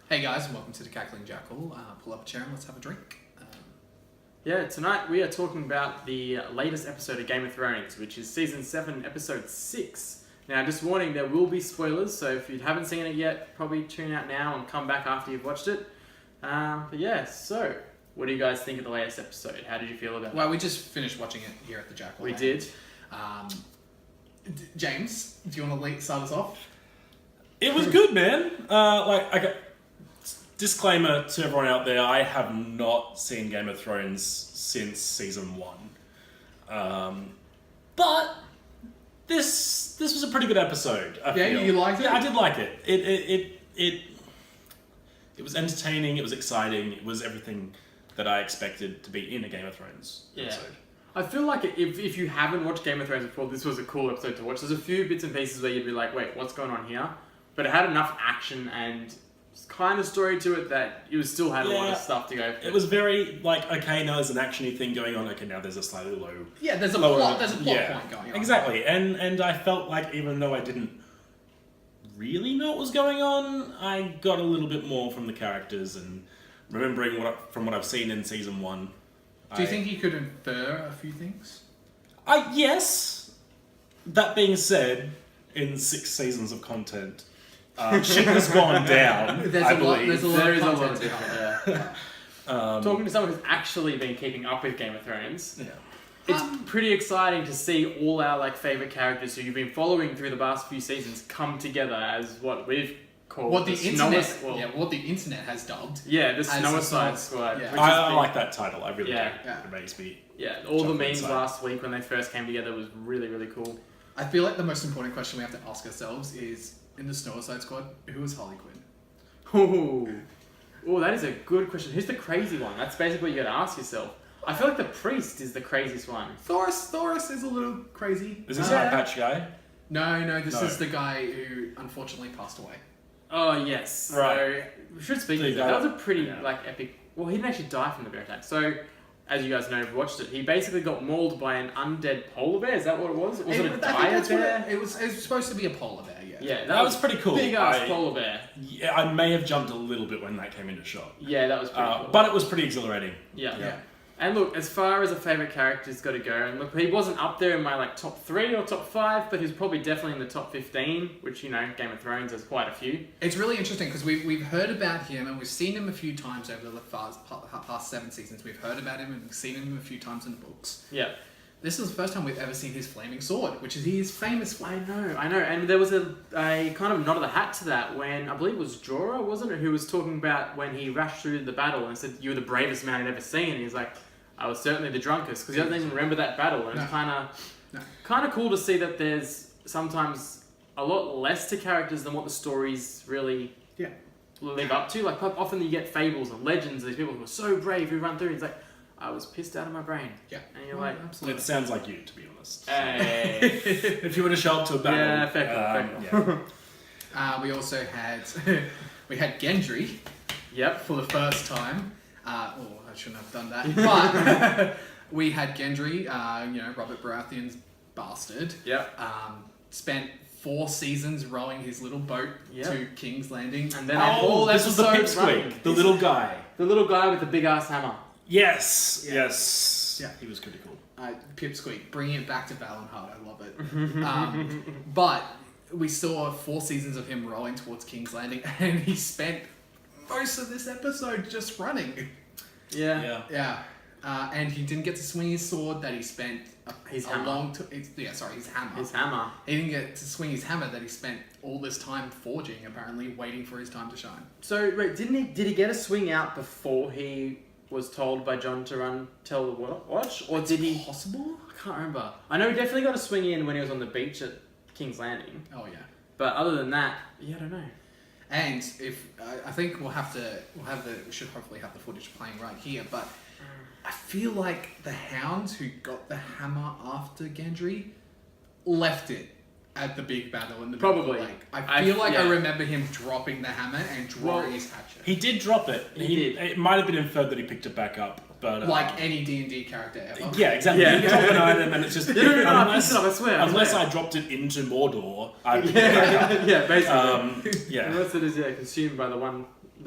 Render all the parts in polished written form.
Hey guys, and welcome to the Cackling Jackal. Pull up a chair and let's have a drink. Tonight we are talking about the latest episode of Game of Thrones, which is Season 7, Episode 6. Now, just warning, there will be spoilers, so if you haven't seen it yet, probably tune out now and come back after you've watched it. So, what do you guys think of the latest episode? How did you feel about it? Well, we just finished watching it here at the Jackal. We did. James, do you want to start us off? It was good, man. Disclaimer to everyone out there, I have not seen Game of Thrones since Season 1. But this was a pretty good episode, I feel. You liked it? Yeah, I did like it. It was entertaining, it was exciting, it was everything that I expected to be in a Game of Thrones episode. I feel like if you haven't watched Game of Thrones before, this was a cool episode to watch. There's a few bits and pieces where you'd be like, wait, what's going on here? But it had enough action and kind of story to it that you still had a lot of stuff to go for. It was very okay, now there's an actiony thing going on, okay, now there's a slightly low... Yeah, there's a plot point going on. Exactly, and I felt like even though I didn't really know what was going on, I got a little bit more from the characters and remembering from what I've seen in Season 1. Do you think you could infer a few things? Yes. That being said, in 6 seasons of content, shit has gone down. There's a lot of content. Talking to someone who's actually been keeping up with Game of Thrones, it's pretty exciting to see all our favourite characters who you've been following through the past few seasons come together as what we've called what the internet has dubbed. Yeah, the Snowicide Squad. Yeah. I like that title. I really like it. Yeah. It makes me... Yeah, all the memes last week when they first came together was really, really cool. I feel like the most important question we have to ask ourselves is, in the Snowicide Squad, who is Harley Quinn? Oh, that is a good question. Who's the crazy one? That's basically what you got to ask yourself. I feel like the priest is the craziest one. Thoris is a little crazy. Is this eye patch guy? No, this is the guy who unfortunately passed away. Oh, yes. Right. So, we should speak of that. That was a pretty, epic... Well, he didn't actually die from the bear attack. So, as you guys know, if you've watched it, he basically got mauled by an undead polar bear. Is that what it was? Was it a dire bear? It was supposed to be a polar bear, yeah. Yeah, that was pretty cool. Big-ass polar bear. Yeah, I may have jumped a little bit when that came into shot. Yeah, that was pretty cool. But it was pretty exhilarating. Yeah. And look, as far as a favourite character's got to go, and look, he wasn't up there in my top 3 or top 5, but he's probably definitely in the top 15, which, Game of Thrones has quite a few. It's really interesting because we've heard about him and we've seen him a few times over the past 7 seasons. We've heard about him and we've seen him a few times in the books. Yeah. This is the first time we've ever seen his flaming sword, which is his famous for. I know. And there was a kind of nod of the hat to that when, I believe it was Jorah, wasn't it, who was talking about when he rushed through the battle and said, "You were the bravest man I'd ever seen." And he's like, "I was certainly the drunkest," because he doesn't even remember that battle. And it's kind of cool to see that there's sometimes a lot less to characters than what the stories really live up to. Like, often you get fables and legends of these people who are so brave who run through. It's like, I was pissed out of my brain. Yeah. And you're like... Absolutely. It sounds like you, to be honest. Hey. If you were to show up to a battle... Yeah, fair. We also had... we had Gendry. Yep. For the first time. I shouldn't have done that. But we had Gendry, Robert Baratheon's bastard. Yep. Spent 4 seasons rowing his little boat to King's Landing. And then this was the pipsqueak, the little guy. The little guy with the big ass hammer. Yes. Yeah, he was pretty cool. Pipsqueak, bringing it back to Valenhard. I love it. But we saw 4 seasons of him rowing towards King's Landing, and he spent most of this episode just running. Yeah. And he didn't get to swing his sword that he spent his hammer. His hammer. He didn't get to swing his hammer that he spent all this time forging, apparently, waiting for his time to shine. So, wait, did he get a swing out before he was told by Jon to tell the watch? Or did he... possible? I can't remember. I know he definitely got a swing in when he was on the beach at King's Landing. Oh, yeah. But other than that, I don't know. And if I think we should hopefully have the footage playing right here, but I feel like the Hound who got the hammer after Gendry left it at the big battle in the Probably. Lake. I feel like I remember him dropping the hammer and drawing his hatchet. He did drop it. He did. It might have been inferred that he picked it back up, but like any D&D character ever. Yeah, exactly. Yeah. You drop an item and it's just I swear. Unless I dropped it into Mordor, I picked it back up. Yeah, basically. Yeah. Unless it is consumed by the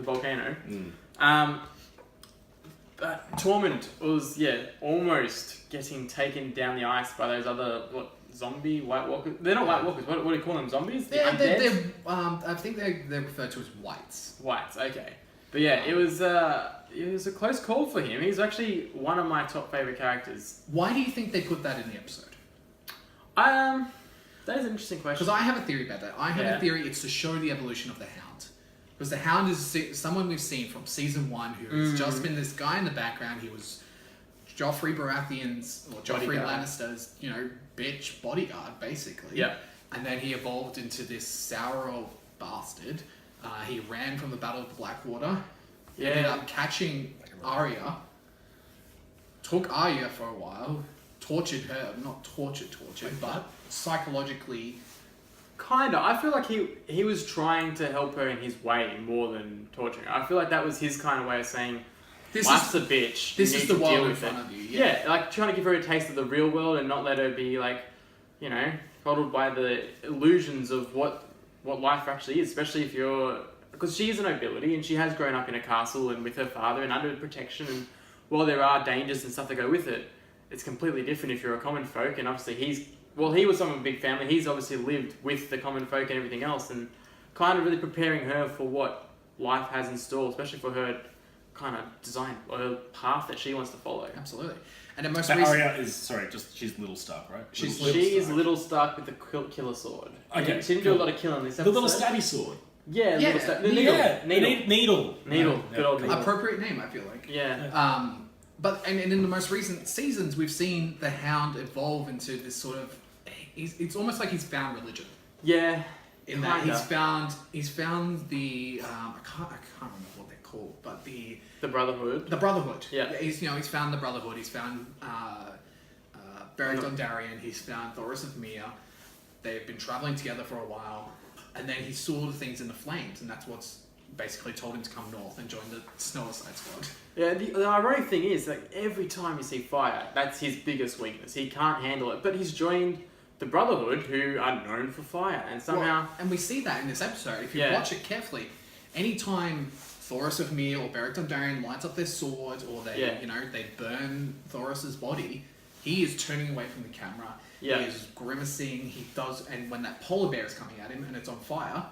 the volcano. Mm. But Tormund was, almost getting taken down the ice by those other, zombie White Walkers? They're not White Walkers. What do you call them? Zombies? They're I think they're referred to as whites. Whites, okay. But yeah, it was a close call for him. He's actually one of my top favourite characters. Why do you think they put that in the episode? That is an interesting question. Because I have a theory about that. I have a theory it's to show the evolution of the Hound. Because the Hound is someone we've seen from season 1 who has just been this guy in the background. He was Joffrey Baratheon's, or Joffrey Bodyguard. Lannister's, bitch bodyguard, basically. Yeah. And then he evolved into this sour old bastard. He ran from the Battle of the Blackwater. Yeah. Ended up catching Arya. Took Arya for a while. Tortured her. Not tortured, but psychologically... Kinda. I feel like he was trying to help her in his way more than torturing her. I feel like that was his kind of way of saying, life's a bitch. This is the world in with front it. of you. Yeah, like trying to give her a taste of the real world and not let her be like, coddled by the illusions of what life actually is, especially if you're... Because she is a nobility and she has grown up in a castle and with her father and under protection, and while there are dangers and stuff that go with it, it's completely different if you're a common folk, and obviously he was from a big family. He's obviously lived with the common folk and everything else, and kind of really preparing her for what life has in store, especially for her kind of design or her path that she wants to follow. Absolutely. And in most But recent... Arya is, she's Little Stark, right? She's She is Little Stark with the killer sword. Okay, She didn't do a lot of killing this The episode. little stabby sword. Yeah, Yeah, Little Stark. Needle. Needle. Needle. Good old Needle. Appropriate name, I feel like. Yeah. But in the most recent seasons, we've seen the Hound evolve into this sort of... It's almost like he's found religion. Yeah. In that he's found the... I can't remember what they're called, but the Brotherhood. The Brotherhood. Yeah. He's found the Brotherhood. He's found Beric Dondarrion. He's found Thoros of Myr. They've been traveling together for a while, and then he saw the things in the flames, and that's what's basically told him to come north and join the Snowicide Squad. Yeah, the ironic thing is, like, every time you see fire, that's his biggest weakness. He can't handle it, but he's joined the Brotherhood, who are known for fire, and somehow... and we see that in this episode. If you watch it carefully, anytime Thoros of Myr or Beric Dondarrion lights up their sword, or they, they burn Thoros's body, he is turning away from the camera. Yeah. He is grimacing. He does, and when that polar bear is coming at him and it's on fire...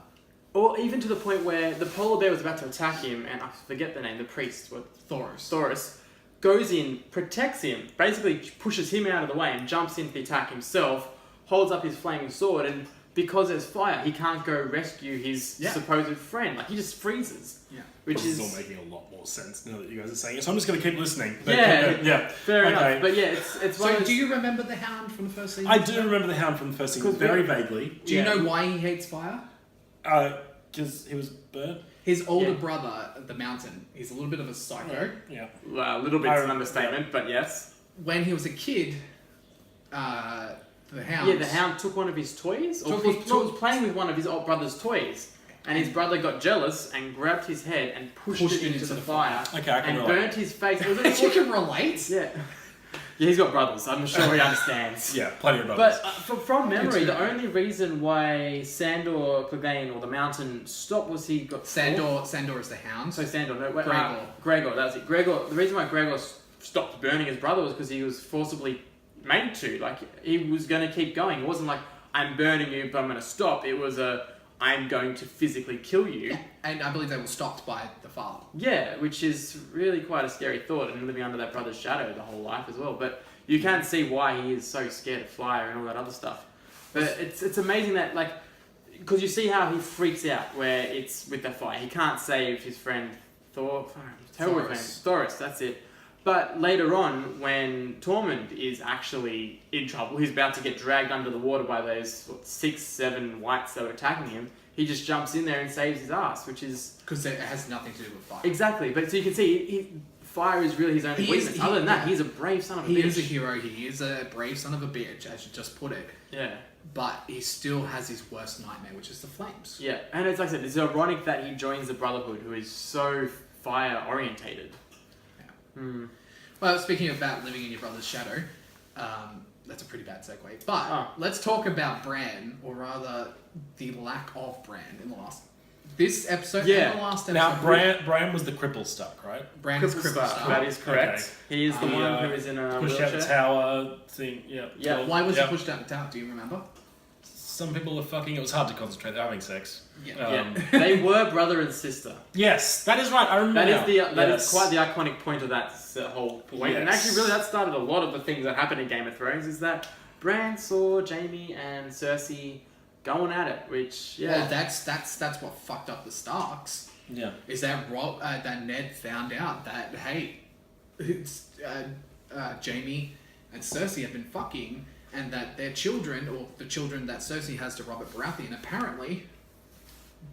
Or even to the point where the polar bear was about to attack him, and I forget the name, the priest, Thoros, goes in, protects him, basically pushes him out of the way and jumps into the attack himself, holds up his flaming sword, and because there's fire, he can't go rescue his supposed friend. Like, he just freezes. Yeah. Which is is all making a lot more sense now that you guys are saying it. So I'm just going to keep listening. Fair enough. But yeah, it's So do you remember the Hound from the first season? I do remember the Hound from the first season, very vaguely. Do you know why he hates fire? Because he was burnt. His older brother, the Mountain, he's a little bit of a psycho. Yeah. Well, a little bit's an understatement, but yes. When he was a kid, the Hound... Yeah, the Hound took one of his toys, or was playing with one of his old brother's toys, and his brother got jealous and grabbed his head and pushed it into the fire. Okay, I can relate. Burnt his face. You can relate? Yeah. Yeah, he's got brothers. I'm sure he understands. Yeah, plenty of brothers. But from memory, the only reason why Sandor Clegane or the Mountain stopped was he got... Sandor is the Hound. So Sandor, no, wait, Gregor. Gregor, that's it. Gregor, the reason why Gregor stopped burning his brother was because he was forcibly made to. Like, he was going to keep going. It wasn't like, I'm burning you, but I'm going to stop. It was I'm going to physically kill you. Yeah. And I believe they were stopped by the father. Yeah, which is really quite a scary thought, and living under that brother's shadow the whole life as well. But you can see why he is so scared of fire and all that other stuff. But it's amazing that, like, because you see how he freaks out where it's with the fire. He can't save his friend Thoros, that's it. But later on, when Tormund is actually in trouble, he's about to get dragged under the water by those 6-7 whites that are attacking him. He just jumps in there and saves his ass, which is... Because it has nothing to do with fire. Exactly, but so you can see, fire is really his only weakness. Other than that, he's a brave son of a bitch. He is a hero, he is a brave son of a bitch, as you just put it. Yeah. But he still has his worst nightmare, which is the flames. Yeah, and it's like I said, it's ironic that he joins the Brotherhood, who is so fire-orientated. Yeah. Well, speaking about living in your brother's shadow, that's a pretty bad segue. But let's talk about Bran, or rather the lack of Bran in the last This episode Yeah. and the last episode. Now, Bran was the cripple stuck, right? Brand is Cripple cripple Star. Star. That is correct. Okay. He is the one who is in a Pushed out the wheelchair. tower thing. Yeah. Yeah. Why was he pushed out the tower? Do you remember? Some people were fucking. It was hard to concentrate. They're having sex. Yeah. Yeah. They were brother and sister. Yes, that is right. I remember. That is quite the iconic point of that whole point. And Yes. actually, really, that started a lot of the things that happened in Game of Thrones. Is that Bran saw Jaime and Cersei going at it, which Well, that's what fucked up the Starks. Yeah. Is that that Ned found out that hey, it's, Jaime and Cersei have been fucking, and that their children, or the children that Cersei has to Robert Baratheon, apparently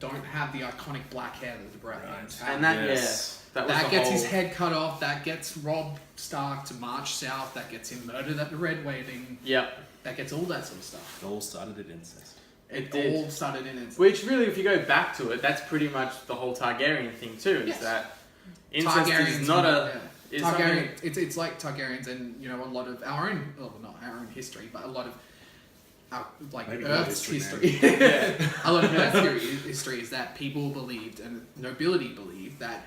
don't have the iconic black hair that the Baratheons have. and that Yes. that was That the gets whole, his head cut off. That gets Robb Stark to march south. That gets him murdered at the Red Wedding. Yep, That gets all that sort of stuff. It all started at incest. it All did. started in it. Which really, if you go back to it, that's pretty much the whole Targaryen thing too. Is Yes. that incest is not a is Targaryen. something- It's like Targaryens, and a lot of our own, well, not our own history, but a lot of our Maybe Earth's history, history. Yeah. A lot of Earth's history is that people believed, and nobility believed, that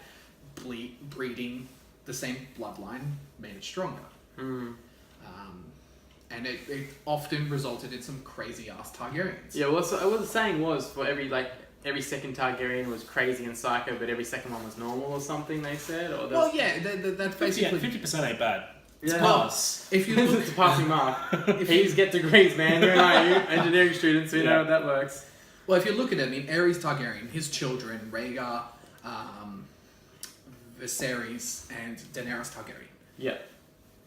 breeding the same bloodline made it stronger. Hmm. And it often resulted in some crazy ass Targaryens. Yeah, well, so what the saying was for every second Targaryen was crazy and psycho, but every second one was normal or something. They said, or Well, yeah, that's basically. 50% ain't bad. It's Yeah. pass. If you look, it's a passing mark. He's get degrees, man. You and I, you engineering students, we Yeah. know how that works. well, if you look at it, I mean, Aerys Targaryen, his children, Rhaegar, Viserys, and Daenerys Targaryen. Yeah.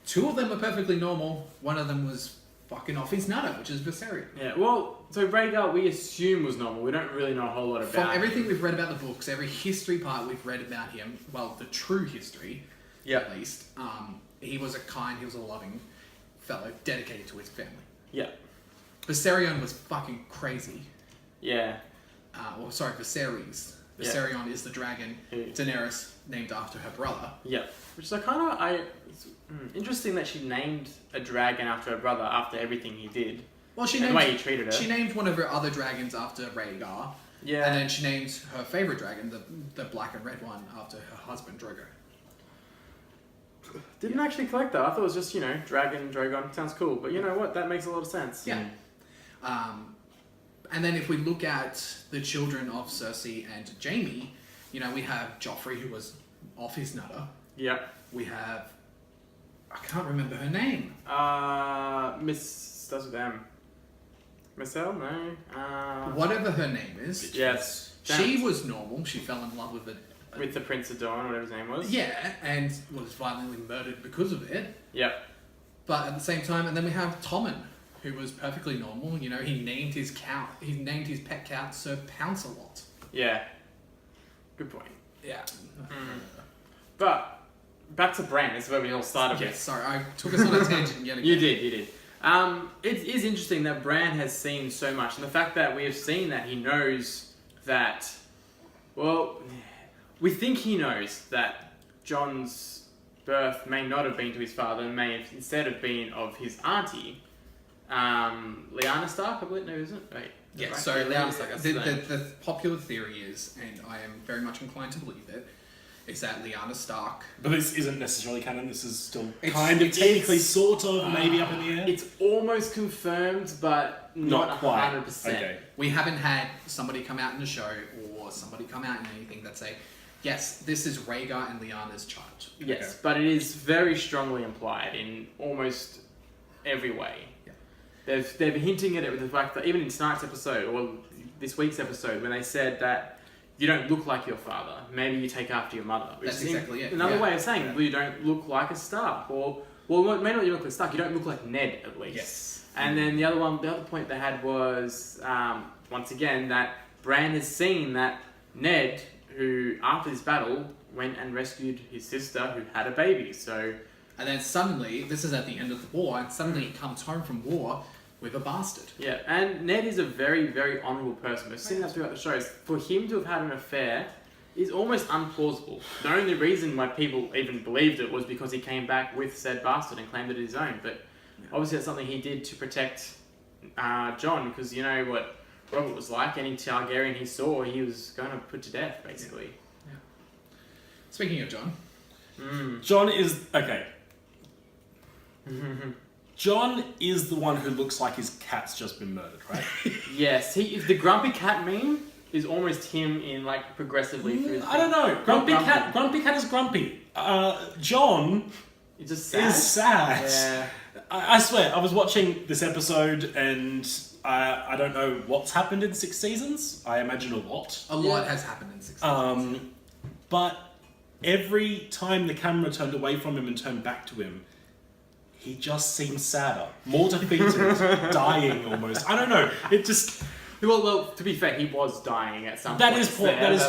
Two of them are perfectly normal. One of them was fucking off his nutter, which is Viserys. Yeah. Well, so Rhaegar, we assume was normal. We don't really know a whole lot about From everything him. we've read about the books, every history part we've read about him, well, the true history, Yeah. at least, he was a loving fellow, dedicated to his family. Yeah. Viserion was fucking crazy. Yeah. Viserys. Yeah. Viserion is the dragon. Who- Daenerys, named after her brother. Yeah. Which is it's interesting that she named a dragon after her brother after everything he did. Well, she And the named, way he treated her. she named one of her other dragons after Rhaegar. Yeah. And then she named her favorite dragon, the black and red one, after her husband, Drogo. Didn't actually collect that. I thought it was just, dragon, Drogon. Sounds cool. But you know what? That makes a lot of sense. Yeah. And then if we look at the children of Cersei and Jaime, we have Joffrey, who was off his nutter. Yeah. We have... I can't remember her name. Starts with M. Marcel? No. Whatever her name is. Yes. She was normal. She fell in love with it. With the Prince of Dawn, whatever his name was. Yeah, and was violently murdered because of it. Yep. But at the same time, and then we have Tommen, who was perfectly normal. He named his cat. He named his pet cat Sir Pounce-a-Lot. Yeah. Good point. Yeah. But back to Bran. This is where we all started Yes. with. Sorry, I took us on a tangent yet again. You did. It is interesting that Bran has seen so much, and the fact that we have seen that he knows that. Well, we think he knows that Jon's birth may not have been to his father, and may have instead have been of his auntie, Lyanna Stark. I believe, no, isn't it? Wait. Yeah, right? so Lyanna Stark. That's the name. the popular theory is, and I am very much inclined to believe it, is that Lyanna Stark... But this isn't necessarily canon. This is still It's- kind of it's- technically, sort of, maybe up in the air. It's almost confirmed, but not quite. 100%. Okay. We haven't had somebody come out in the show or somebody come out in anything that say, yes, this is Rhaegar and Lyanna's child. Yes, Okay. but it is very strongly implied in almost every way. Yeah. They've been hinting at it with the fact that even in tonight's episode, or this week's episode, when they said that you don't look like your father, maybe you take after your mother. Which That's is exactly it, Another yeah. way of saying, Yeah. well, you don't look like a Stark, or well, maybe not you look like Stark. You don't look like Ned, at least. Yes. And then the other point they had was once again that Bran has seen that Ned, who after this battle went and rescued his sister who had a baby. So And then suddenly, this is at the end of the war, and suddenly he comes home from war with a bastard. yeah, and Ned is a very, very honourable person. We've seen that throughout the shows. For him to have had an affair is almost unplausible. The only reason why people even believed it was because he came back with said bastard and claimed it his own. But obviously that's something he did to protect Jon, because you know what what it was like. Any Targaryen he saw, he was going to put to death, basically. Yeah. Speaking of John. John is... Okay. John is the one who looks like his cat's just been murdered, right? Yes, the grumpy cat meme is almost him in like progressively through the I don't know. Grumpy cat is grumpy. John He's just sad. is sad. Yeah. I swear, I was watching this episode and I don't know what's happened in 6 seasons. I imagine a lot. A lot has happened in 6 seasons. But every time the camera turned away from him and turned back to him, he just seemed sadder, more defeated, dying almost. I don't know. It just... Well, to be fair, he was dying at some That point. is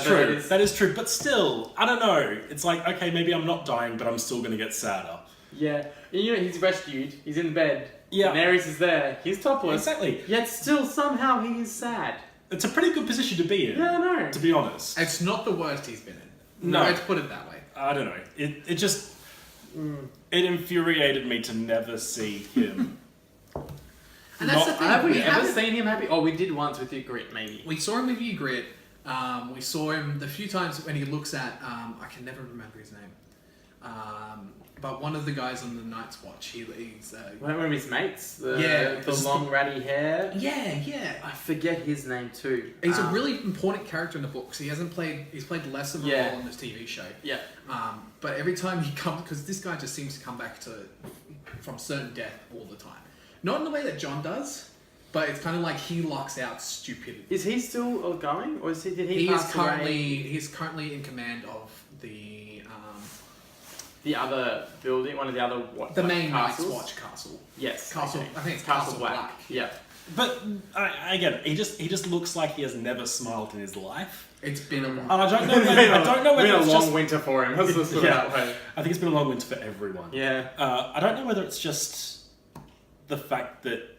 true. That is true. But still, I don't know. It's like, okay, maybe I'm not dying, but I'm still going to get sadder. Yeah. You know, he's rescued. He's in bed. Yeah. And Ares is there. He's topless. Exactly. Yet still, somehow, he is sad. It's a pretty good position to be in. Yeah, I know. To be honest. It's not the worst he's been in. No. Let's put it that way. I don't know. It just... It infuriated me to never see him. And that's the thing. Have we ever haven't- seen him happy? Oh, we did once with your grit, maybe. We saw him with you, Grit. We saw him the few times when he looks at... I can never remember his name. But one of the guys on the Night's Watch, he's... One of his mates? Yeah, The long ratty hair? Yeah. I forget his name too. He's a really important character in the books. He's played less of a role in this TV show. Yeah. But every time he comes... Because this guy just seems to come back from certain death all the time. Not in the way that John does, but it's kind of like he locks out stupidity. Is he still going? Or did he He pass is away? He's currently in command of The other building, one of the other main Night's castles? Watch castle. Yes. Castle. okay. I think it's Castle Castle Black. Black. Yeah. But I get it. He just looks like he has never smiled in his life. It's been a And while. I don't know whether It's it's been a long just... winter for him. Let's put it that way. I think it's been a long winter for everyone. Yeah. I don't know whether it's just the fact that...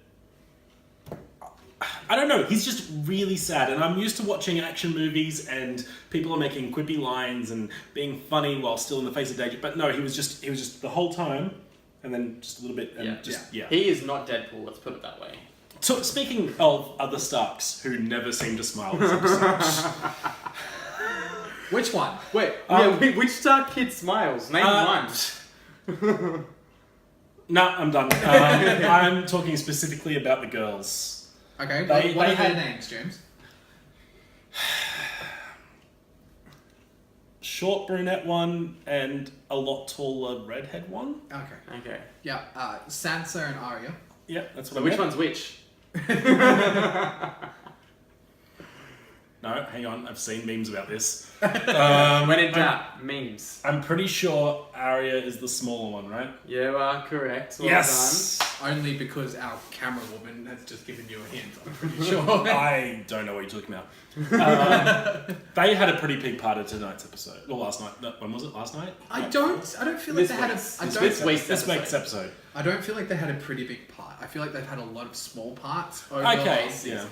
I don't know, he's just really sad, and I'm used to watching action movies and people are making quippy lines and being funny while still in the face of danger, but no, he was just the whole time, and then just a little bit, and yeah. He is not Deadpool, let's put it that way. So, speaking of other Starks who never seem to smile this episode, Which one? Wait, which Stark kid smiles? Name one. no, I'm done. I'm talking specifically about the girls. Okay, They what are had- their names, James? Short brunette one and a lot taller redhead one. Okay. Yeah, Sansa and Arya. Yeah, that's what So I which meant. one's which? No, hang on. I've seen memes about this. When in doubt, memes. I'm pretty sure Arya is the smaller one, right? You are correct. Well Yes. Only because our camera woman has just given you a hint, I'm pretty sure. I don't know what you're talking about. They had a pretty big part of tonight's episode. Or last night. No, when was it? Last night? I don't feel like they had This week's episode. I don't feel like they had a pretty big part. I feel like they've had a lot of small parts over Okay, last season. yeah.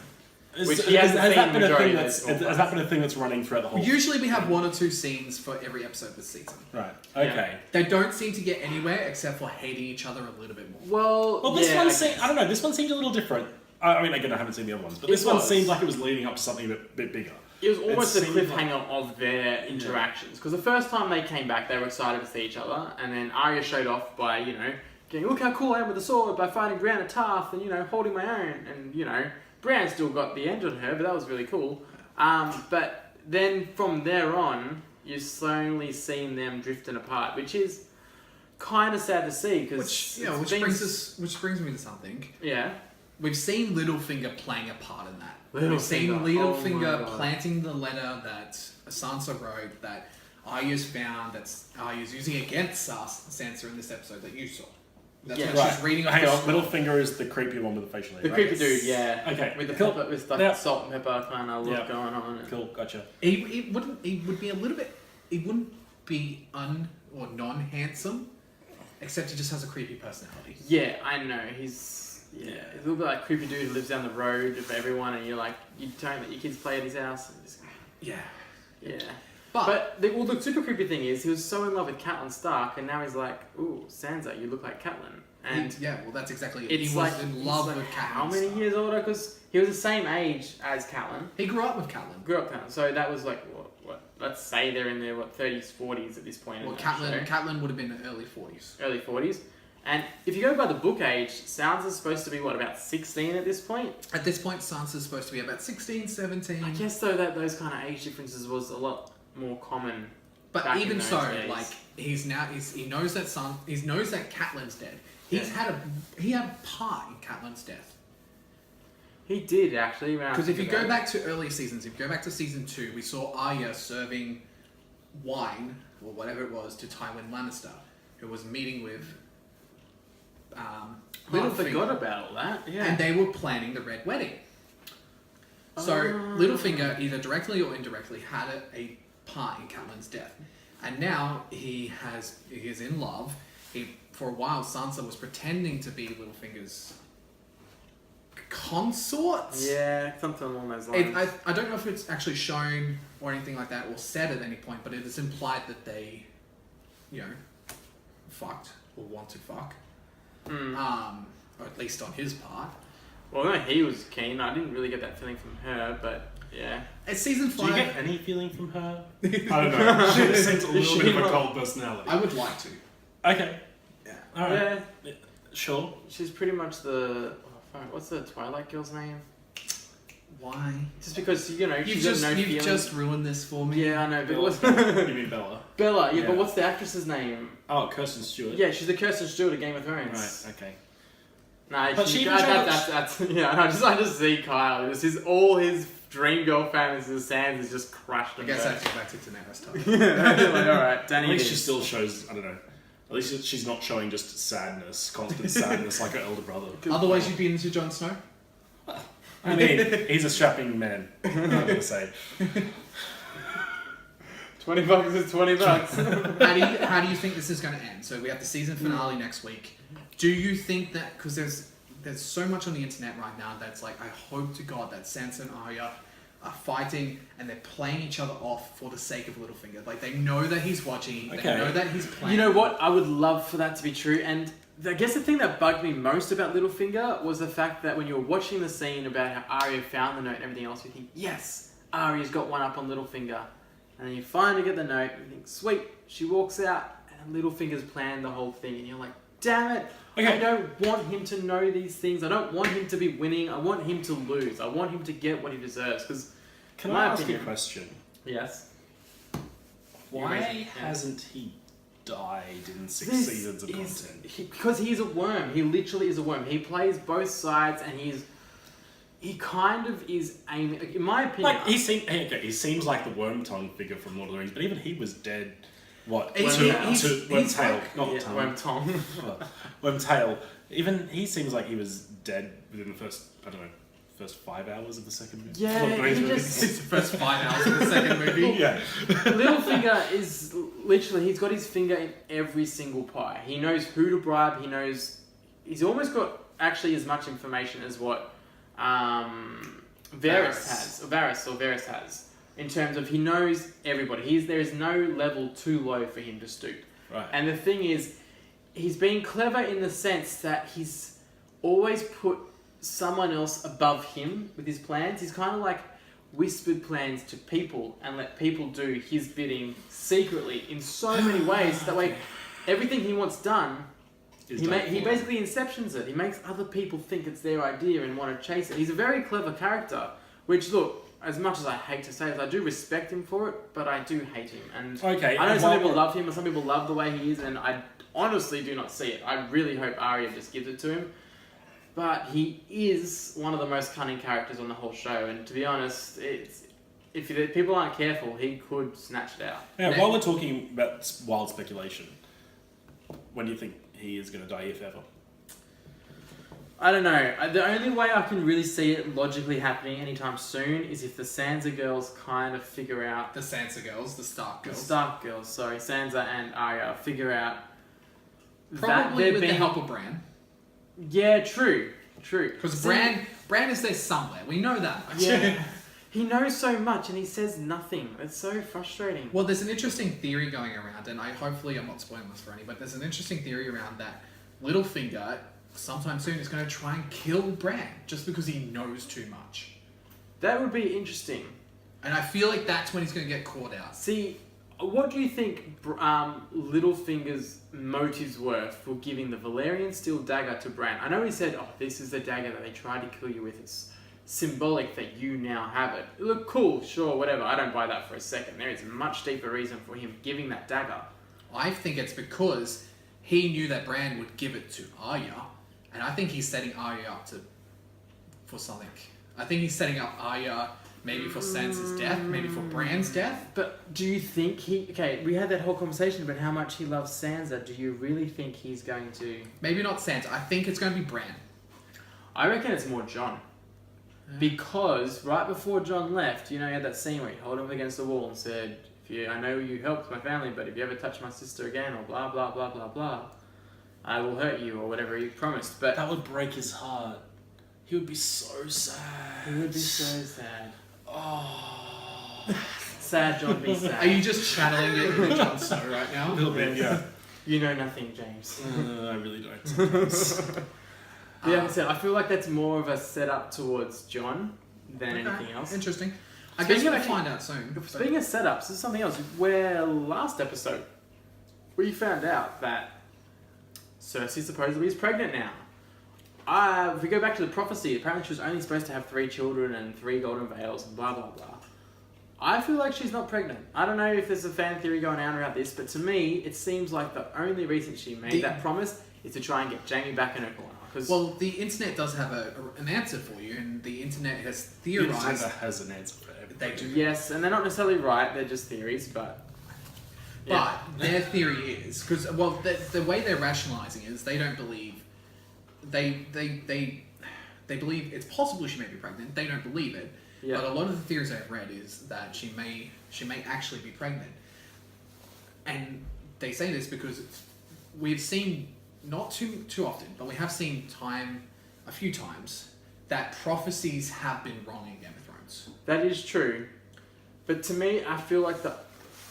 Which he hasn't seen that been a majority thing of that's those has that been a thing that's running throughout the whole? Usually we have 1 or 2 scenes for every episode this season. Right. Okay. They don't seem to get anywhere except for hating each other a little bit more. Well, This yeah, one I seemed. guess. I don't know. This one seemed a little different. I mean, again, I haven't seen the other ones, but this one seemed like it was leading up to something a bit bigger. It was almost a seemed cliffhanger of their interactions. Because the first time they came back, they were excited to see each other. And then Arya showed off by, going, look how cool I am with the sword, by fighting Brienne at Tarth and, holding my own. And, Brienne still got the end on her, but that was really cool. But then from there on, you've slowly seen them drifting apart, which is kind of sad to see. Which brings me to something. Yeah. We've seen Littlefinger playing a part in that. We've Littlefinger. seen Oh my Littlefinger God. planting the letter that Sansa wrote, that Arya's found, that Arya's using against Sansa in this episode that you saw. That's Yeah. what she's reading off Hang the on. scroll. Littlefinger is the creepy one with the facial hair. The right? creepy dude, yeah. Okay. With the Cool. pepper, with like Yeah. salt and pepper kind of look Yeah. going on. Cool. Gotcha. He would be a little bit. He wouldn't be non-handsome, except he just has a creepy personality. Yeah, I know. He's a little bit like creepy dude who lives down the road for everyone, and you're like, you don't let your kids play at his house. And just, Yeah. yeah. But the super creepy thing is, he was so in love with Catelyn Stark, and now he's like, ooh, Sansa, you look like Catelyn. And that's exactly it. He was in love with Catelyn. How many years older? Because he was the same age as Catelyn. He grew up with Catelyn. So that was like, what? Let's say they're in their 30s, 40s at this point. Well, Catelyn would have been in the early 40s. Early 40s. And if you go by the book age, Sansa's supposed to be, about 16 at this point? At this point, Sansa's supposed to be about 16, 17. I guess, though, that those kind of age differences was a lot more common. But even so, days. He knows that Catelyn's dead. He had a part in Catelyn's death. He did, actually. Because if you go back to earlier seasons, if you go back to season 2, we saw Arya serving wine, or whatever it was, to Tywin Lannister, who was meeting with I forgot about all that. Yeah. And they were planning the Red Wedding. So Littlefinger, either directly or indirectly, had a part in Catelyn's death. And now he is in love. For a while, Sansa was pretending to be Littlefinger's consort. Yeah, something along those lines. I don't know if it's actually shown or anything like that, or said at any point, but it is implied that they, fucked or want to fuck. Or at least on his part. Well, no, he was keen. I didn't really get that feeling from her, but yeah. It's season 5. Do you get any feeling from her? I don't know. She just seems a little bit of a cold personality. I would like to. Okay. Yeah. Alright. Yeah. Sure. She's pretty much the... what's the Twilight girl's name? Why? Just because, she's you've just ruined this for me. Yeah, I know, but what's... You mean Bella? Bella, yeah, but what's the actress's name? Oh, Kirsten Stewart. Yeah, she's the Kirsten Stewart of Game of Thrones. Right, okay. Nah, but that's I just see Kyle. All his dream girl fantasies, Sans is just crushed. I guess that's back to Daenerys time. Like, alright, Danny. At least she still shows, I don't know. At least she's not showing just sadness, constant sadness like her elder brother. Otherwise, you'd be into Jon Snow? I mean, he's a strapping man, I'm going to say. $20 is $20. How do you think this is going to end? So we have the season finale next week. Do you think that, because there's so much on the internet right now that's like, I hope to God that Sansa and Arya are fighting and they're playing each other off for the sake of Littlefinger. Like, they know that he's watching, they know that he's playing. You know what? I would love for that to be true. And I guess the thing that bugged me most about Littlefinger was the fact that when you were watching the scene about how Arya found the note and everything else, you think, yes, Arya's got one up on Littlefinger. And then you finally get the note and you think, sweet, she walks out and Littlefinger's planned the whole thing. And you're like, damn it. Okay. I don't want him to know these things. I don't want him to be winning. I want him to lose. I want him to get what he deserves. Because, can I ask you a question? Yes. Why hasn't he died in 6 seasons of content? Because he's a worm. He literally is a worm. He plays both sides, and he kind of is aiming. In my opinion, like he seems like the worm tongue figure from Lord of the Rings, but even he was dead. What? Wormtail, not tongue. Wormtongue. Wormtail. Even he seems like he was dead within the first 5 hours of the second movie. Yeah, it's the first 5 hours of the second movie. Yeah. Littlefinger is literally, he's got his finger in every single pie. He knows who to bribe. He's almost got actually as much information as what Varys has. In terms of, he knows everybody. There is no level too low for him to stoop. Right. And the thing is, he's being clever in the sense that he's always put someone else above him with his plans. He's kind of like whispered plans to people and let people do his bidding secretly in so many ways. That way, everything he wants done, he basically inceptions it. He makes other people think it's their idea and want to chase it. He's a very clever character, which, look, as much as I hate to say it, I do respect him for it, but I do hate him. And I know some people love him, and some people love the way he is, and I honestly do not see it. I really hope Arya just gives it to him. But he is one of the most cunning characters on the whole show, and to be honest, if people aren't careful, he could snatch it out. Yeah, while we're talking about wild speculation, when do you think he is going to die, if ever? I don't know. The only way I can really see it logically happening anytime soon is if the Sansa girls kind of figure out... The Sansa girls, the Stark girls. The Stark girls, sorry. Sansa and Arya figure out... Probably with the help of Bran. Yeah, true. Because Bran is there somewhere. We know that. Yeah. He knows so much and he says nothing. It's so frustrating. Well, there's an interesting theory going around, and hopefully I'm not spoiling this for any, but there's an interesting theory around that Littlefinger sometime soon is going to try and kill Bran just because he knows too much. That would be interesting. And I feel like that's when he's going to get caught out. See, what do you think Littlefinger's motives were for giving the Valyrian steel dagger to Bran? I know he said, oh, this is the dagger that they tried to kill you with. It's symbolic that you now have it. Look, cool, sure, whatever. I don't buy that for a second. There is a much deeper reason for him giving that dagger. I think it's because he knew that Bran would give it to Arya, and I think he's setting Arya up for something. I think he's setting up Arya maybe for Sansa's death, maybe for Bran's death. But do you think he... Okay, we had that whole conversation about how much he loves Sansa. Do you really think he's going to... Maybe not Sansa. I think it's going to be Bran. I reckon it's more Jon. Because right before Jon left, you know, he had that scene where he held him against the wall and said, I know you helped my family, but if you ever touch my sister again, or blah, blah, blah, blah, blah, I will hurt you, or whatever he promised. But that would break his heart. He would be so sad. He would be so sad. Oh. Sad Jon be sad. Are you just channeling it into Jon Snow right now? A little bit, yeah. You know nothing, James. I really don't. Yeah, like I said, I feel like that's more of a setup towards Jon than anything else. Interesting. I guess we'll find out soon. Speaking of setups, there's something else. Where last episode, we found out that Cersei supposedly is pregnant now. If we go back to the prophecy, apparently she was only supposed to have 3 children and 3 golden veils and blah, blah, blah. I feel like she's not pregnant. I don't know if there's a fan theory going on around this, but to me, it seems like the only reason she made that promise is to try and get Jaime back in her corner. Well, the internet does have an answer for you, and the internet has theorized... The internet has an answer for everything. They do. Yes, and they're not necessarily right, they're just theories, but... Yeah. But their theory is... Because, well, the way they're rationalising is they don't believe... They believe it's possible she may be pregnant. They don't believe it. Yeah. But a lot of the theories I've read is that she may actually be pregnant. And they say this because we've seen... Not too often, but we have seen a few times, that prophecies have been wrong in Game of Thrones. That is true. But to me, I feel like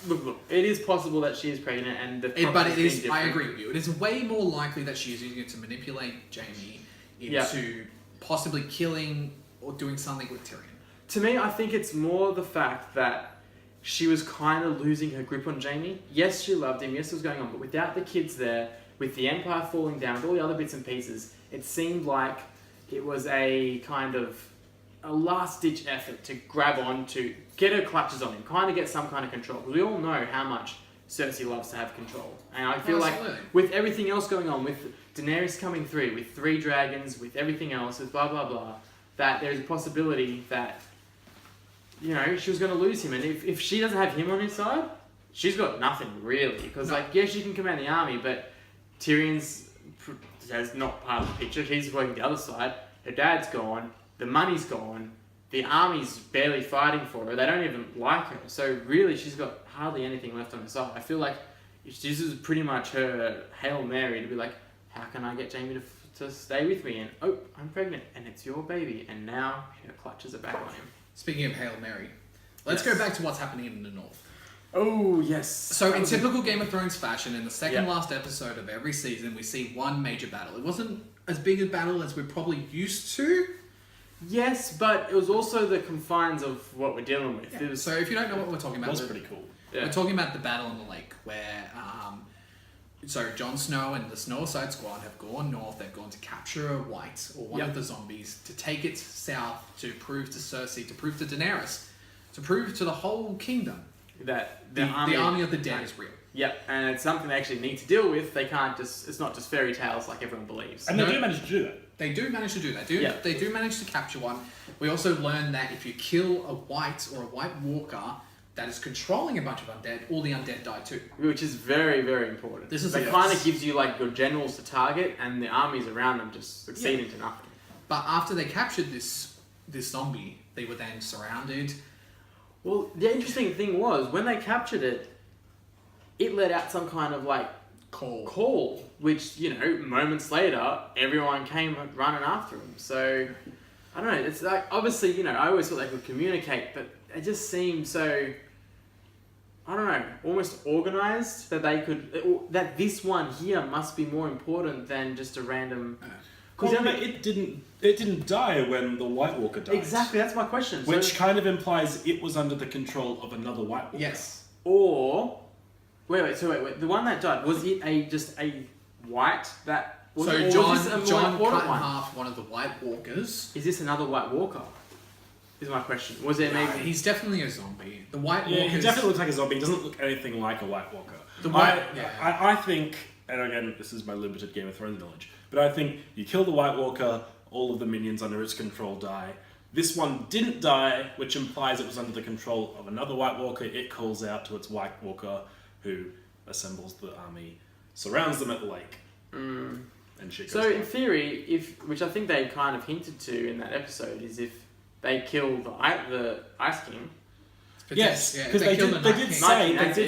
Look, it is possible that she is pregnant and but it is, I agree with you, it is way more likely that she is using it to manipulate Jaime into possibly killing or doing something with Tyrion. To me, I think it's more the fact that she was kind of losing her grip on Jaime. Yes, she loved him, yes, it was going on, but without the kids there, with the Empire falling down, with all the other bits and pieces, it seemed like it was a kind of a last-ditch effort to grab on, to get her clutches on him, kind of get some kind of control. Because we all know how much Cersei loves to have control. And I feel like with everything else going on, with Daenerys coming through, with 3 dragons, with everything else, with blah, blah, blah, that there's a possibility that, you know, she was going to lose him. And if she doesn't have him on his side, she's got nothing, really. Because, yes, she can command the army, but Tyrion's not part of the picture. He's working the other side. Her dad's gone. The money's gone. The army's barely fighting for her. They don't even like her. So really, she's got hardly anything left on her side. I feel like this is pretty much her Hail Mary to be like, how can I get Jaime to stay with me? And, oh, I'm pregnant. And it's your baby. And now her clutches are back on him. Speaking of Hail Mary, let's go back to what's happening in the north. Oh, yes. So in typical Game of Thrones fashion, in the second last episode of every season, we see one major battle. It wasn't as big a battle as we're probably used to. Yes, but it was also the confines of what we're dealing with. Yeah. So if you don't know what we're talking about... That was pretty cool. Yeah. We're talking about the battle on the lake, where... So Jon Snow and the Snowicide Squad have gone north. They've gone to capture a White, or one of the zombies, to take it south to prove to Cersei, to prove to Daenerys, to prove to the whole kingdom that the army of the dead is real. Yep, and it's something they actually need to deal with. They can't just... It's not just fairy tales like everyone believes. And they do manage to do that. They do manage to do that. They do manage to capture one. We also learn that if you kill a White or a White Walker that is controlling a bunch of undead, all the undead die too. Which is very, very important. It kind of gives you like your generals to target, and the armies around them just succeed into nothing. But after they captured this zombie, they were then surrounded. Well, the interesting thing was, when they captured it, it let out some kind of like call, which, you know, moments later, everyone came running after him. So I don't know. It's like obviously, you know, I always thought they could communicate, but it just seemed so. I don't know, almost organized that they could. That this one here must be more important than just a random. Well, it didn't die when the White Walker died. Exactly, that's my question. Which kind of implies it was under the control of another White Walker. Yes. Or wait. The one that died, was it just a white that? John cut in half one of the White Walkers. Is this another White Walker? Is my question. Was it maybe? He's definitely a zombie. The White Walker. Yeah, he definitely looks like a zombie. He doesn't look anything like a White Walker. I think, and again, this is my limited Game of Thrones knowledge, but I think you kill the White Walker, all of the minions under its control die. This one didn't die, which implies it was under the control of another White Walker. It calls out to its White Walker, who assembles the army, surrounds them at the lake, and shit goes down. In theory, which I think they kind of hinted to in that episode, is if they kill the Ice King. Yes, because they did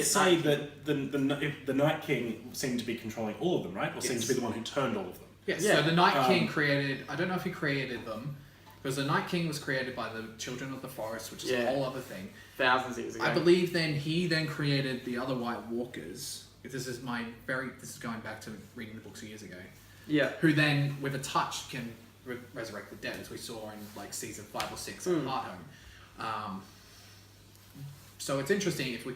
say that the Night King seemed to be controlling all of them, right? Or seemed to be the one who turned all of them. Yes. Yeah. So the Night King created. I don't know if he created them, because the Night King was created by the Children of the Forest, which is a whole other thing. Thousands of years ago. I believe he then created the other White Walkers. This is going back to reading the books years ago. Yeah. Who then, with a touch, can resurrect the dead, as we saw in like season 5 or 6 of Heart Home. So it's interesting if we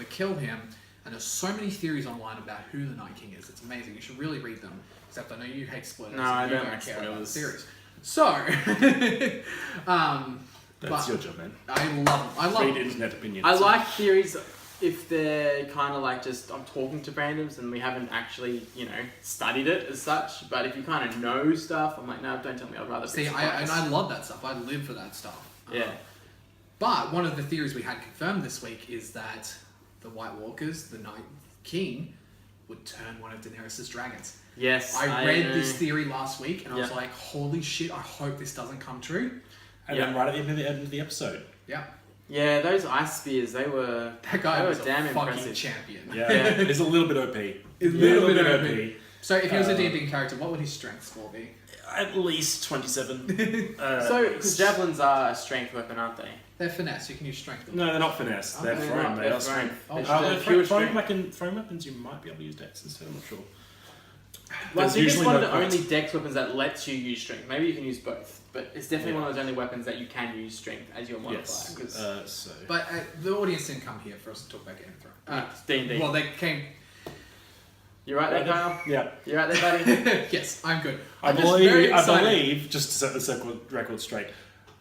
kill him, and there's so many theories online about who the Night King is. It's amazing. You should really read them. Except I know you hate spoilers. No, I don't care spoilers. about the series. So, That's your job, man. I love them. Read internet opinions. I like theories if they're kind of like just I'm talking to randoms and we haven't actually, you know, studied it as such. But if you kind of know stuff, I'm like, no, don't tell me. I'd rather see. I love that stuff. I live for that stuff. Yeah. But one of the theories we had confirmed this week is that the White Walkers, the Night King, would turn one of Daenerys' dragons. Yes, I read this theory last week, and I was like, "Holy shit! I hope this doesn't come true." And then right at the end of the episode. Yeah. Yeah, those ice spears, that guy was damn a fucking impressive champion. Yeah, it's a little bit OP. A little bit OP. So if he was a D&D character, what would his strength score be? At least 27. Because javelins are a strength weapon, aren't they? They're finesse. You can use strength. No, they're not finesse. They're thrown. They are strength. Throwing weapons, you might be able to use dex instead. I'm not sure. Well, I think it's one of the only dex weapons that lets you use strength. Maybe you can use both, but it's definitely one of those only weapons that you can use strength as your modifier. Yes. But the audience didn't come here for us to talk about Game of Thrones. D&D. Well, they came. You right there, Kyle? Yeah. You right there, buddy? Yes, I'm good. I believe, just to set the record straight,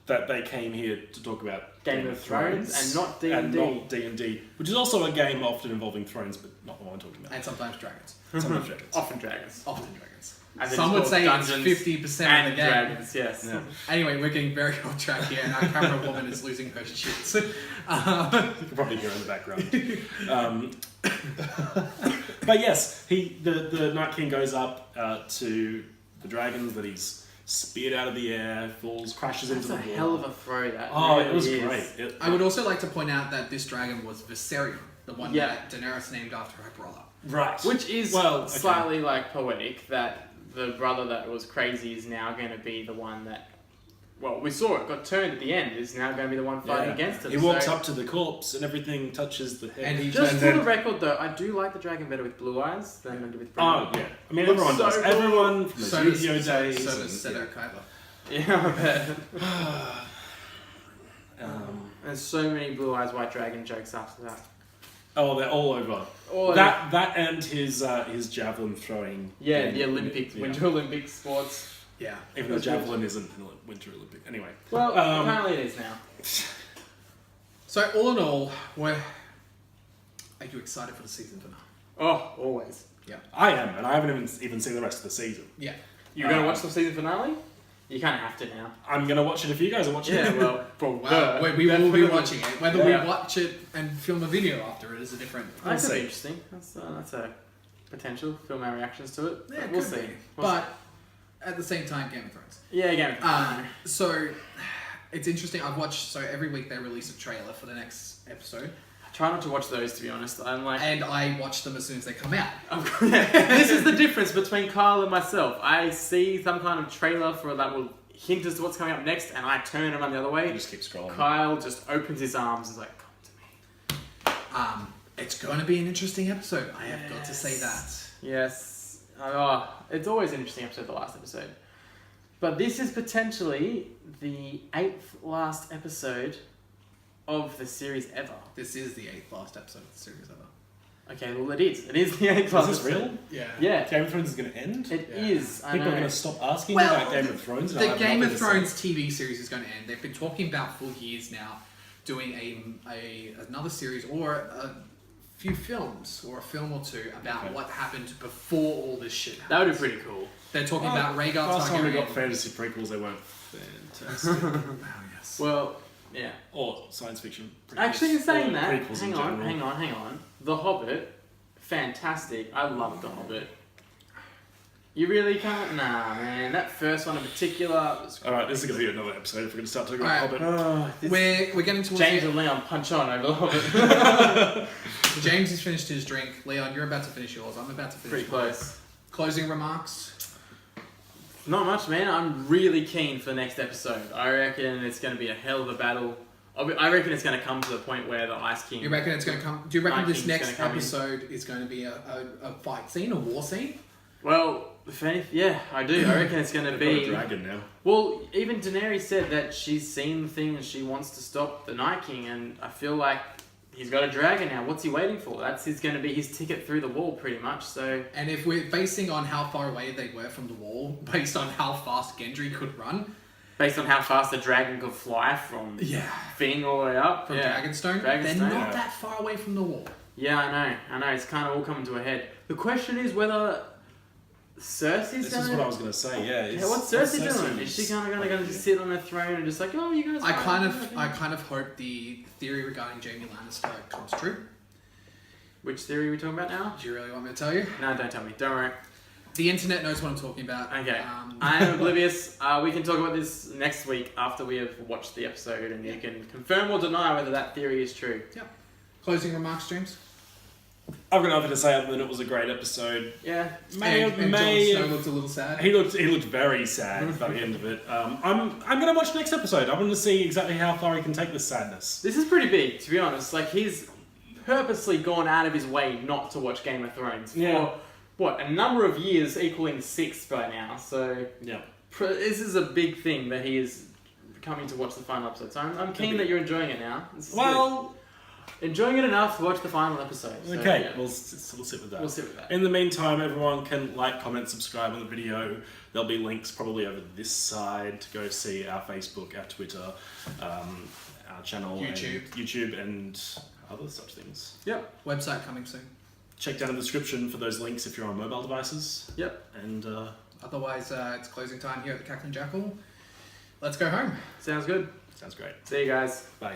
that they came here to talk about Game of Thrones and not D&D. And not D&D, which is also a game often involving thrones, but not the one I'm talking about. And sometimes dragons. Sometimes dragons. Often dragons. Often dragons. And Some would say it's 50% of the game. Dragons, yes. Yeah. Anyway, we're getting very off track here, and our camera woman is losing her shit. You can probably hear in the background. But yes, the Night King goes up to the dragons that he's speared out of the air, crashes into the wall. That's a hell of a throw, that. Oh, really it was is. great. I would also like to point out that this dragon was Viserion, the one that Daenerys named after her brother. Right. Which is slightly like poetic that the brother that was crazy is now going to be the one that, well, we saw it got turned at the end, is now going to be the one fighting against him. He walks up to the corpse and everything touches the head. And just for the record though, I do like the dragon better with blue eyes than with brown. Oh, yeah. I mean, everyone does. Everyone from the Yu-Gi-Oh days. So does Seto Kaiba. Yeah, I bet. There's so many blue eyes white dragon jokes after that. Oh, they're all over. That and his javelin throwing. Yeah, the Olympic Winter Olympic sports. Yeah. Even though javelin isn't a Winter Olympic. Anyway. Well, apparently it is now. So all in all, are you excited for the season finale? Oh, always. Yeah. I am, and I haven't even seen the rest of the season. Yeah. You're going to watch the season finale? You kind of have to now. I'm going to watch it if you guys are watching it. Yeah, well, we will be watching it. Whether we watch it and film a video after it is a different... That could be interesting. That's a potential. Film our reactions to it. Yeah, we'll see. But at the same time, Game of Thrones. Yeah, Game of Thrones. So it's interesting. I've watched... So every week they release a trailer for the next episode. I try not to watch those, to be honest. And I watch them as soon as they come out. This is the difference between Kyle and myself. I see some kind of trailer for that will hint as to what's coming up next, and I turn and run the other way, You just keep scrolling. Kyle just opens his arms and is like, come to me. It's going to be an interesting episode. I have got to say that. Yes. Oh, it's always an interesting episode, the last episode. But this is potentially the 8th last episode of the series ever. This is the 8th last episode of the series ever. Okay, well it is. It is the 8th last Is this episode. real? Yeah. Yeah. Game of Thrones is going to end? It Yeah. is. I People are know. going to stop asking Well, about Game of Thrones. and The I'll have Game nothing of to say. Thrones TV series is going to end. They've been talking about for years now doing another series or a few films or a film or two about Okay. what happened before all this shit happened. That would be pretty cool. They're talking about Rhaegar Last time we got Targaryen. fantasy prequels, they weren't fantastic. Oh, yes. Well, yeah. Or science fiction prequels. Actually, in saying Or that, prequels in general. hang on. The Hobbit, fantastic. I love The Hobbit. You really can't? Nah, man. That first one in particular was Alright, this is going to be another episode if we're going to start talking about Alright. Hobbit. Oh, this We're getting towards James the and Leon punch on over The Hobbit. James has finished his drink. Leon, you're about to finish yours. I'm about to finish Pretty mine. close. Closing remarks. Not much, man. I'm really keen for the next episode. I reckon it's going to be a hell of a battle. I reckon it's going to come to the point where the Ice King... You reckon it's going to come? Do you reckon Night this King's next gonna come in. episode is going to be a fight scene, a war scene? Well, if anything, yeah, I do. I reckon it's going to They've got a be... dragon now. Well, even Daenerys said that she's seen the thing and she wants to stop the Night King, and I feel like he's got a dragon now. What's he waiting for? That's going to be his ticket through the wall, pretty much. So And if we're basing on how far away they were from the wall, based on how fast Gendry could run, based on how fast the dragon could fly from Thing all the way up, from yeah. Dragonstone, Dragonstone, they're not yeah. that far away from the wall. Yeah, I know. It's kind of all coming to a head. The question is whether Cersei's This going is what I was going to say, yeah. Yeah, what's Cersei doing? Is she kind of going to just sit on her throne and just like, oh, you guys? I fight." kind of hope the theory regarding Jaime Lannister comes true. Which theory are we talking about now? Do you really want me to tell you? No, don't tell me. Don't worry. The internet knows what I'm talking about. Okay. I am oblivious. We can talk about this next week after we have watched the episode, and you can confirm or deny whether that theory is true. Yep. Closing remarks, James? I've got nothing to say other than it was a great episode. Yeah. And Jon Snow looked a little sad. He looked very sad by the end of it. I'm going to watch the next episode. I want to see exactly how far he can take this sadness. This is pretty big, to be honest. Like, he's purposely gone out of his way not to watch Game of Thrones for, what, a number of years, equaling 6 by now. So, Yeah. this is a big thing that he is coming to watch the final episode. So I'm keen that you're enjoying it now. This is Well, good. Enjoying it enough to watch the final episode. So, okay, yeah. we'll sit with that. We'll sit with that. In the meantime, everyone can like, comment, subscribe on the video. There'll be links probably over this side to go see our Facebook, our Twitter, our channel, YouTube, and other such things. Yep. Website coming soon. Check down in the description for those links if you're on mobile devices. Yep. And Otherwise, it's closing time here at the Cackling Jackal. Let's go home. Sounds good. sounds great. See you guys. Bye.